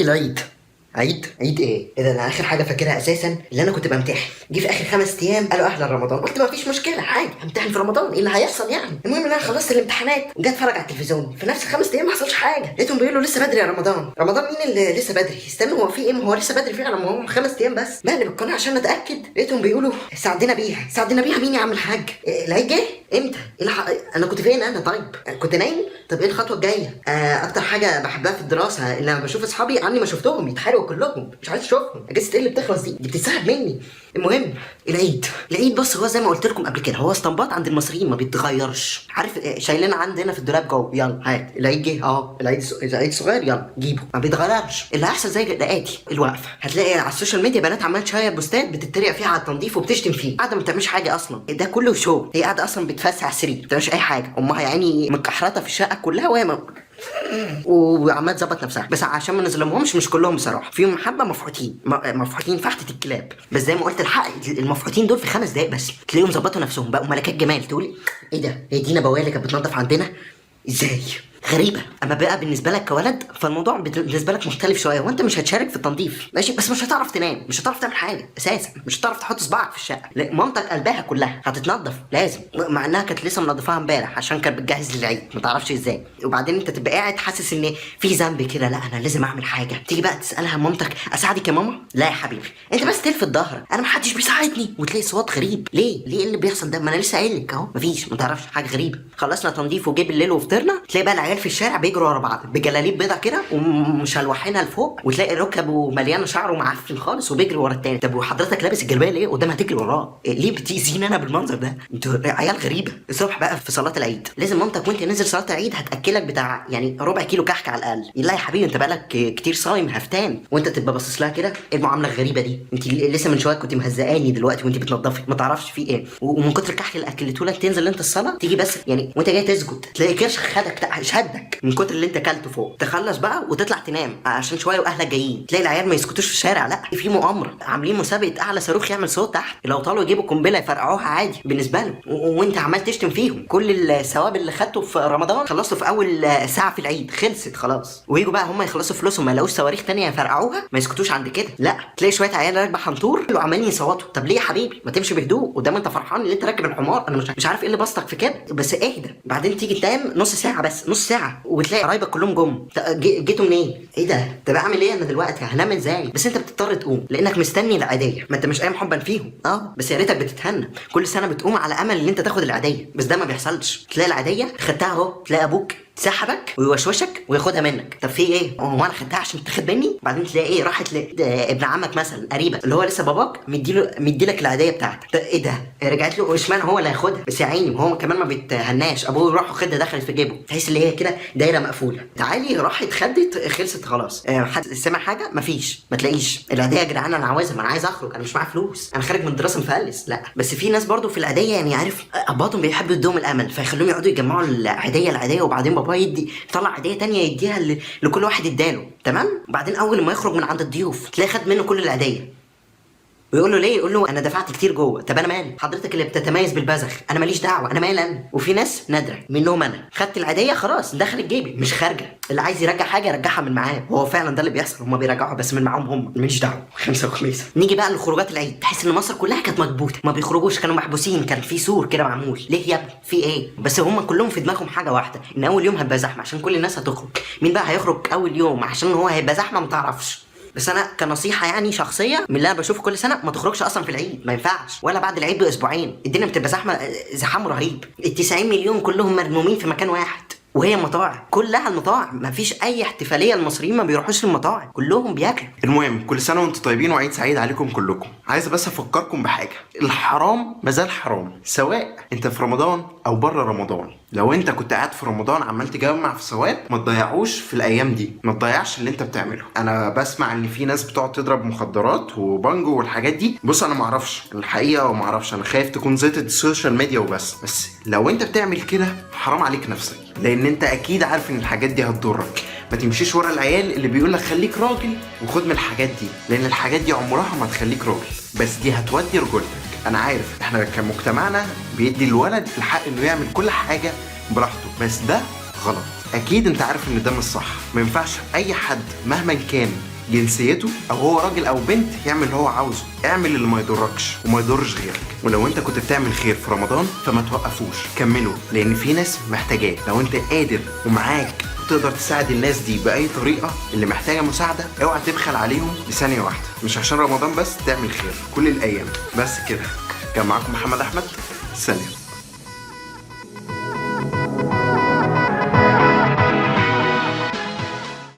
العيد. عيد ايه ده؟ انا اخر حاجه فاكرها اساسا اللي انا كنت بمتحن، جه في اخر 5 ايام قالوا اهلا رمضان، قلت ما فيش مشكله عادي همتحن في رمضان، ايه اللي هيحصل يعني؟ المهم ان انا خلصت الامتحانات وجيت اتفرج على التلفزيون، في نفس ال5 ايام ما حصلش حاجه، لقيتهم بيقولوا لسه بدري يا رمضان. رمضان مين اللي لسه بدري؟ استنوا، هو في ايه؟ ما هو لسه بدري فعلا، ما هم 5 ايام بس. بقلب القناه عشان اتاكد، لقيتهم بيقولوا ساعدنا بيها. ساعدنا بيها مين يا عم الحاج؟ العيد جه امتى؟ انا كنت فين انا؟ طيب كنت نايم. طب ايه الخطوه الجايه؟ اكتر حاجه بحبها في الدراسه ان انا بشوف اصحابي عني ما شفتهم يتحرقوا كلهم، مش عايز اشوفهم. اجازه ايه اللي بتخلص دي بتتسحب مني. المهم العيد بص، هو زي ما قلت لكم قبل كده، هو اسطمبات عند المصريين ما بيتغيرش، عارف؟ شايلين عندنا في الدولاب جوه، يلا هات العيد جه اهو، العيد صغير يلا جيبه، ما بيتغيرش. اللي هيحصل زي الاتي الوقفه، هتلاقي على السوشيال ميديا بنات عمال تشير بوستات بتتريق فيها على التنظيف وبتشتم فيه، قاعده ما بتعملش حاجه اصلا، ده كله شو. هي قاعده اصلا بتفسح على السرير ما بتعملش اي حاجه، امها يعني متكحرته في الشقه كلها وهي وعمال تظبط نفسها. بس عشان ما نظلمهمش، مش كلهم بصراحه، فيهم حبه مفحوتين فحته الكلاب. بس زي ما قلت الحق، المفحوتين دول في 5 دقايق بس تلاقيهم ظبطوا نفسهم بقوا ملكات جمال. تقولي ايه ده؟ هي دينا بوالي اللي كانت بتنظف عندنا؟ ازاي؟ غريبة. اما بقى بالنسبة لك كولد فالموضوع بالنسبة لك مختلف شوية، وانت مش هتشارك في التنظيف ماشي، بس مش هتعرف تنام، مش هتعرف تعمل حاجة اساسا، مش هتعرف تحط صباعك في الشقة. لا، مامتك قلبها كلها هتتنظف لازم، مع انها كانت لسه منظفاها امبارح عشان كانت بتجهز للعيد، ما تعرفش ازاي. وبعدين انت تبقى قاعد حاسس ان في ذنب كده، لا انا لازم اعمل حاجة. تيجي بقى تسألها مامتك اساعدك يا ماما؟ لا يا حبيبي انت بس تلفت ظهرك، انا محدش بيساعدني، وتلاقي صوت غريب. ليه ايه اللي بيحصل ده؟ ما انا لسه قايل لك اهو مفيش، ما تعرفش حاجة غريبة. خلصنا تنظيف وجه بالليل وفطرنا، تلاقي بقى العيال في الشارع بيجروا ورا بعض بجلاليب بيضة كده ومشلوحينها لفوق، وتلاقي ركبه مليانه شعر ومعفن خالص وبيجري ورا التاني. طب وحضرتك لابس الجلابيه ليه؟ قدام هتجري وراه ليه؟ بتأذيني انا بالمنظر ده؟ انتوا عيال غريبه. الصبح بقى في صلاه العيد لازم مامتك وانت نازل صلاه العيد هتاكلك بتاع يعني ربع كيلو كحك على الاقل. لا يا حبيبي انت بقالك كتير صايم هفتان، وانت تبقى باصص لها كده. ايه المعامله الغريبه دي؟ انت لسه من شويه كنت مهزقاني، دلوقتي وانت بتنضفي ما تعرفش في ايه. ومن كتر الكحك اللي اكلته لك تنزل انت الصلاه، تيجي بس يعني وانت جاي تسجد تلاقي كرش خدك شدك من كتر اللي انت اكلته فوق. تخلص بقى وتطلع تنام عشان شويه واهلك جايين، تلاقي العيال ما يسكتوش في الشارع، لا في مؤامره، عاملين مسابقه اعلى صاروخ يعمل صوت تحت، لو طالوا يجيبوا قنبله يفرقعوها عادي بالنسبه لهم، وانت عمال تشتم فيهم. كل الثواب اللي خدته في رمضان خلصته في اول ساعه في العيد، خلصت خلاص. ويجوا بقى هم يخلصوا فلوسهم ما يلاقوش صواريخ تانية يفرقعوها، ما يسكتوش عند كده، لا تلاقي شويه عيال راكبه حنطور وعمالين يصوتوا. طب ليه يا حبيبي؟ ما تمشي بهدوء قدام، انت فرحان ان انت راكب الحمار. انا مش عارف ايه اللي بسطك في كده، بس اهدى. بعدين تيجي تنام نص ساعه بس، نص ساعه، وتلاقي قرايبك كلهم جم. جيتوا منين؟ ايه ده؟ طب اعمل ايه انا دلوقتي؟ هنام ازاي؟ بس انت بتضطر تقوم لانك مستني العيديه، ما انت مش قايم حبا فيهم. بس يا ريتك بتتهنى. كل سنه بتقوم على امل ان انت تاخد العيديه، بس ده ما بيحصلش. تلاقي العيديه خدتها اهو، تلاقي ابوك سحبك ويوشوشك وياخدها منك. طب في ايه؟ هو انا خدتها عشان تاخد مني؟ بعدين تلاقي ايه؟ راحت لابن عمك مثلا قريبك اللي هو لسه باباك مديلك العيديه بتاعتك. ايه ده؟ رجعت له اشمعنى هو اللي هياخدها؟ بس يا عيني هو كمان ما بيتهناش، ابوه يروح واخدها دخلت في جيبه، تحس اللي هي كده دايره مقفوله. تعالي راحت خدت خلصت خلاص. حد سمع حاجه؟ مفيش، ما تلاقيش العيديه. يا جدعان انا عاوزها، ما انا عايز اخرج، انا مش معايا فلوس، انا خارج من الدراسه مفلس. لا بس في ناس برضو في العيديه يعني عارف اباطهم بيحبوا يدوهم الامل، فيخلوهم يقعدوا يجمعوا العيديه وبعدين بابا يدي طلع عيديه تانية يديها لكل واحد اداله، تمام. وبعدين اول ما يخرج من عند الضيوف تلاقي خد منه كل العيديه، ويقول له ليه؟ يقول له انا دفعت كتير جوه. طب انا مالي؟ حضرتك اللي بتتميز بالبذخ، انا ماليش دعوه، انا مالي انا. وفي ناس نادره منهم انا خدت العيديه خلاص دخلت جيبي مش خارجه، اللي عايز يرجع حاجه يرجعها من معاه، وهو فعلا ده اللي بيحصل، هم بيرجعوها بس من معاهم هم، ماليش دعوه. خمسه وخميسه. نيجي بقى لخروجات العيد، تحس ان مصر كلها كانت مكبوته، ما بيخرجوش، كانوا محبوسين، كان في سور كده معمول. ليه يا ابني؟ في ايه؟ بس هم كلهم في دماغهم حاجه واحده، ان اول يوم هيبقى زحمه عشان كل الناس هتخرج. مين بقى هيخرج اول يوم عشان هو هيبقى زحمه؟ ما تعرفش. بس انا كنصيحه يعني شخصيه من اللي انا بشوفه كل سنه، ما تخرجش اصلا في العيد، ما ينفعش، ولا بعد العيد باسبوعين. الدنيا بتبقى زحام رهيب، ال90 مليون كلهم مرمومين في مكان واحد، وهي مطاعم، كلها المطاعم، ما فيش اي احتفاليه المصريين ما بيروحوش المطاعم، كلهم بياكلوا. المهم كل سنه وانتم طيبين وعيد سعيد عليكم كلكم. عايز بس افكركم بحاجه، الحرام مازال حرام سواء انت في رمضان او بره رمضان. لو انت كنت قاعد في رمضان عمال تجمع في ثواب، ما تضيعوش في الايام دي، ما تضيعش اللي انت بتعمله. انا بسمع ان في ناس بتقعد تضرب مخدرات وبانجو والحاجات دي. بص انا ما اعرفش الحقيقه وما اعرفش، انا خايف تكون زيطه السوشيال ميديا وبس. بس لو انت بتعمل كده حرام عليك نفسك، لان انت اكيد عارف ان الحاجات دي هتضرك. ما تمشيش ورا العيال اللي بيقول لك خليك راجل وخد من الحاجات دي، لان الحاجات دي عمرها ما تخليك راجل، بس دي هتودي رجولتك. انا عارف احنا كمجتمعنا بيدي الولد الحق انه يعمل كل حاجه براحته، بس ده غلط. اكيد انت عارف ان ده مش صح. ما ينفعش اي حد مهما كان جنسيته او هو راجل او بنت، يعمل اللي هو عاوزه. اعمل اللي ما يضركش وما يضرش غيرك. ولو انت كنت بتعمل خير في رمضان فما توقفوش، كملوا، لان في ناس محتاجاه. لو انت قادر ومعاك تقدر تساعد الناس دي باي طريقه، اللي محتاجه مساعده اوعى تبخل عليهم لثانيه واحده. مش عشان رمضان بس تعمل خير، كل الايام. بس كده، كان معاكم محمد احمد، سلام.